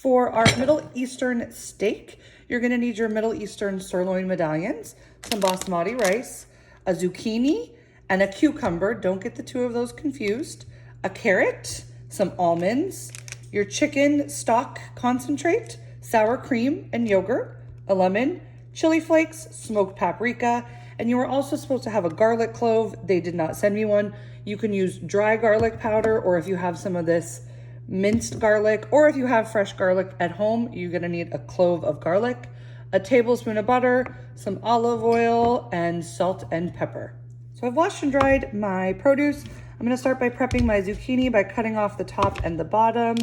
For our Middle Eastern steak, you're gonna need your Middle Eastern sirloin medallions, some basmati rice, a zucchini, and a cucumber. Don't get the two of those confused. A carrot, some almonds, your chicken stock concentrate, sour cream and yogurt, a lemon, chili flakes, smoked paprika, and you were also supposed to have a garlic clove. They did not send me one. You can use dry garlic powder, or if you have some of this minced garlic, or if you have fresh garlic at home, you're gonna need a clove of garlic, a tablespoon of butter, some olive oil, and salt and pepper. So I've washed and dried my produce. I'm gonna start by prepping my zucchini by cutting off the top and the bottom.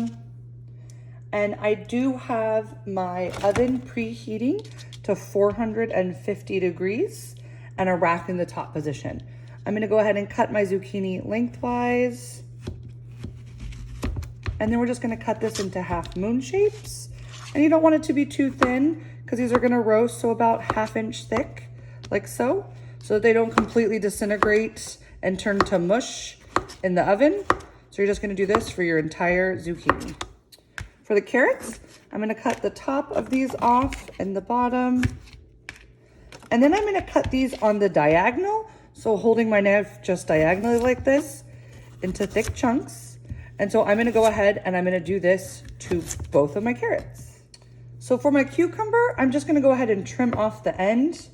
And I do have my oven preheating to 450 degrees and a rack in the top position. I'm gonna go ahead and cut my zucchini lengthwise. And then we're just gonna cut this into half moon shapes. And you don't want it to be too thin because these are gonna roast, so about 1/2 inch thick, like so that they don't completely disintegrate and turn to mush in the oven. So you're just gonna do this for your entire zucchini. For the carrots, I'm gonna cut the top of these off and the bottom. And then I'm gonna cut these on the diagonal. So holding my knife just diagonally like this into thick chunks. And so I'm gonna go ahead and I'm gonna do this to both of my carrots. So for my cucumber, I'm just gonna go ahead and trim off the end.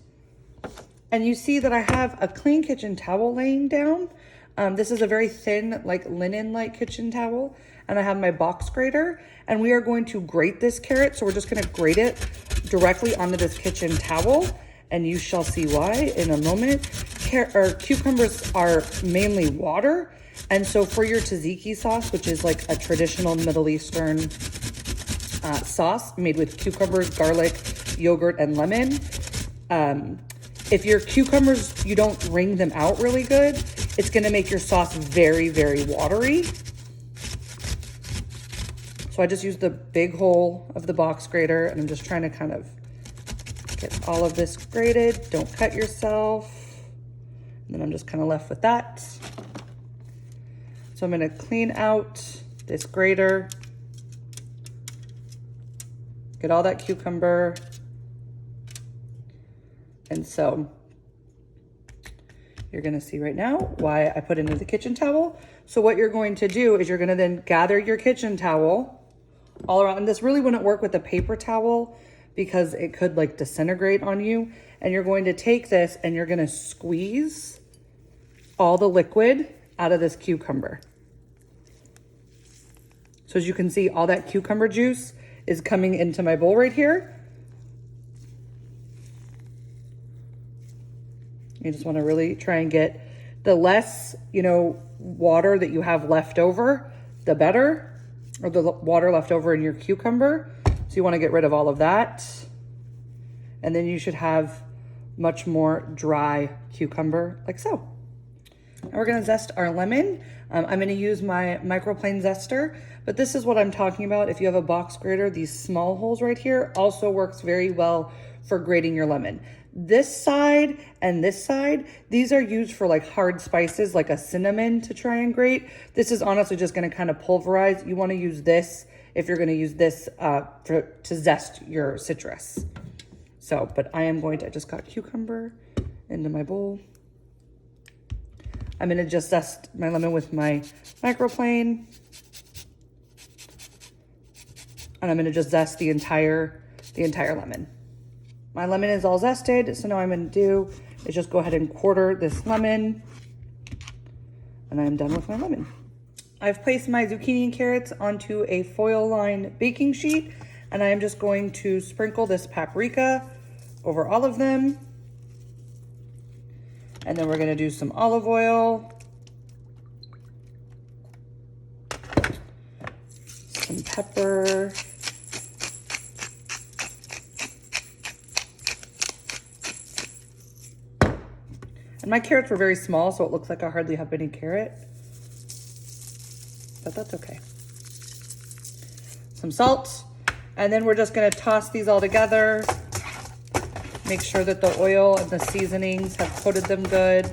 And you see that I have a clean kitchen towel laying down. This is a very thin, like linen-like kitchen towel. And I have my box grater, and we are going to grate this carrot. So we're just gonna grate it directly onto this kitchen towel, and you shall see why in a moment. Cucumbers are mainly water. And so for your tzatziki sauce, which is like a traditional Middle Eastern sauce made with cucumbers, garlic, yogurt, and lemon, if your cucumbers, you don't wring them out really good, it's gonna make your sauce very, very watery. So I just use the big hole of the box grater, and I'm just trying to kind of get all of this grated. Don't cut yourself. And then I'm just kind of left with that. So I'm gonna clean out this grater, get all that cucumber. And so you're gonna see right now why I put it into the kitchen towel. So what you're going to do is you're gonna then gather your kitchen towel all around. And this really wouldn't work with a paper towel because it could like disintegrate on you. And you're going to take this and you're gonna squeeze all the liquid out of this cucumber. So as you can see, all that cucumber juice is coming into my bowl right here. You just want to really try and get the less, water that you have left over, the better, or the water left over in your cucumber. So you want to get rid of all of that. And then you should have much more dry cucumber like so. Now we're going to zest our lemon. I'm going to use my microplane zester, but this is what I'm talking about. If you have a box grater, these small holes right here also works very well for grating your lemon. This side and this side, these are used for like hard spices, like a cinnamon to try and grate. This is honestly just going to kind of pulverize. You want to use this if you're going to use this to zest your citrus. So, but I just got cucumber into my bowl. I'm going to just zest my lemon with my microplane. And I'm going to just zest the entire lemon. My lemon is all zested, so now what I'm going to do is just go ahead and quarter this lemon. And I'm done with my lemon. I've placed my zucchini and carrots onto a foil-lined baking sheet, and I am just going to sprinkle this paprika over all of them. And then we're going to do some olive oil, some pepper, and my carrots were very small, so it looks like I hardly have any carrot, but that's okay. Some salt, and then we're just gonna toss these all together. Make sure that the oil and the seasonings have coated them good.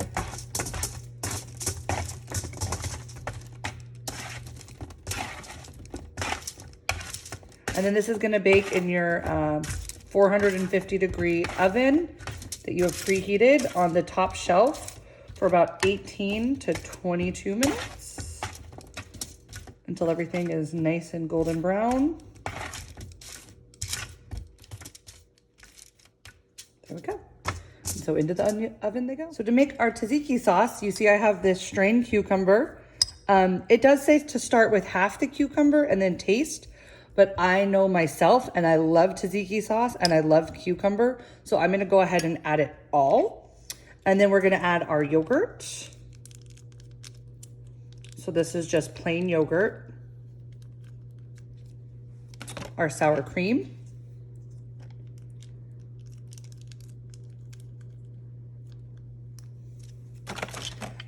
And then this is gonna bake in your 450-degree oven that you have preheated on the top shelf for about 18 to 22 minutes until everything is nice and golden brown. There we go. And so into the oven they go. So to make our tzatziki sauce, you see I have this strained cucumber. It does say to start with half the cucumber and then taste, but I know myself and I love tzatziki sauce and I love cucumber. So I'm gonna go ahead and add it all. And then we're gonna add our yogurt. So this is just plain yogurt. Our sour cream.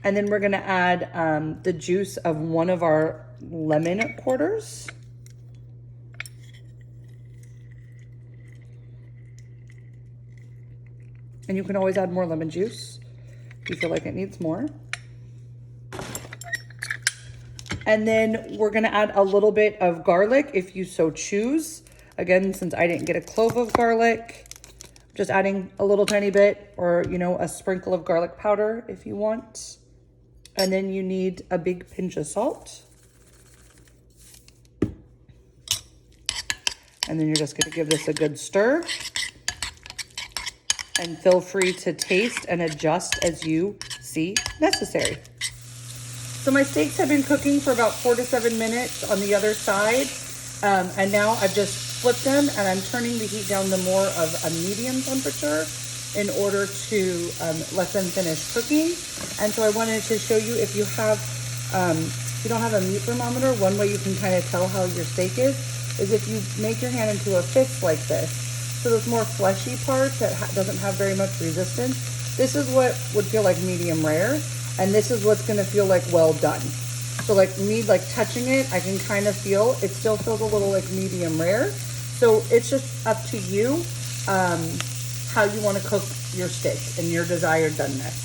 And then we're gonna add the juice of one of our lemon quarters. And you can always add more lemon juice if you feel like it needs more. And then we're gonna add a little bit of garlic if you so choose. Again, since I didn't get a clove of garlic, just adding a little tiny bit, or you know, a sprinkle of garlic powder if you want. And then you need a big pinch of salt. And then you're just gonna give this a good stir. And feel free to taste and adjust as you see necessary. So my steaks have been cooking for about 4 to 7 minutes on the other side. And now I've just flipped them and I'm turning the heat down to more of a medium temperature in order to let them finish cooking. And so I wanted to show you, if you have, if you don't have a meat thermometer, one way you can kind of tell how your steak is if you make your hand into a fist like this. So those more fleshy parts that doesn't have very much resistance, this is what would feel like medium rare, and this is what's gonna feel like well done. So like me, like touching it, I can kind of feel, it still feels a little like medium rare. So it's just up to you how you wanna cook your steak and your desired doneness.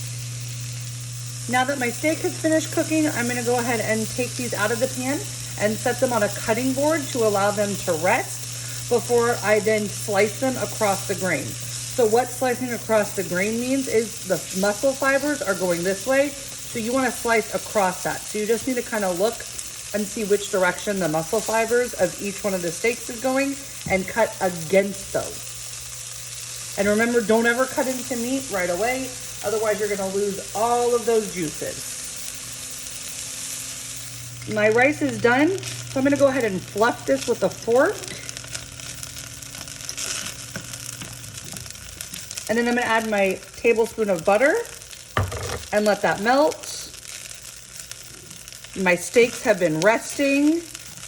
Now that my steak has finished cooking, I'm gonna go ahead and take these out of the pan and set them on a cutting board to allow them to rest before I then slice them across the grain. So what slicing across the grain means is the muscle fibers are going this way, so you wanna slice across that. So you just need to kind of look and see which direction the muscle fibers of each one of the steaks is going and cut against those. And remember, don't ever cut into meat right away, otherwise you're gonna lose all of those juices. My rice is done, so I'm gonna go ahead and fluff this with a fork. And then I'm gonna add my tablespoon of butter and let that melt. My steaks have been resting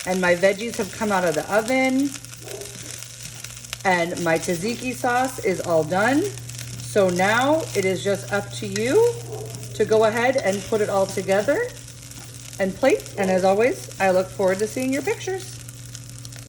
and my veggies have come out of the oven. And my tzatziki sauce is all done. So now it is just up to you to go ahead and put it all together and plate. And as always, I look forward to seeing your pictures.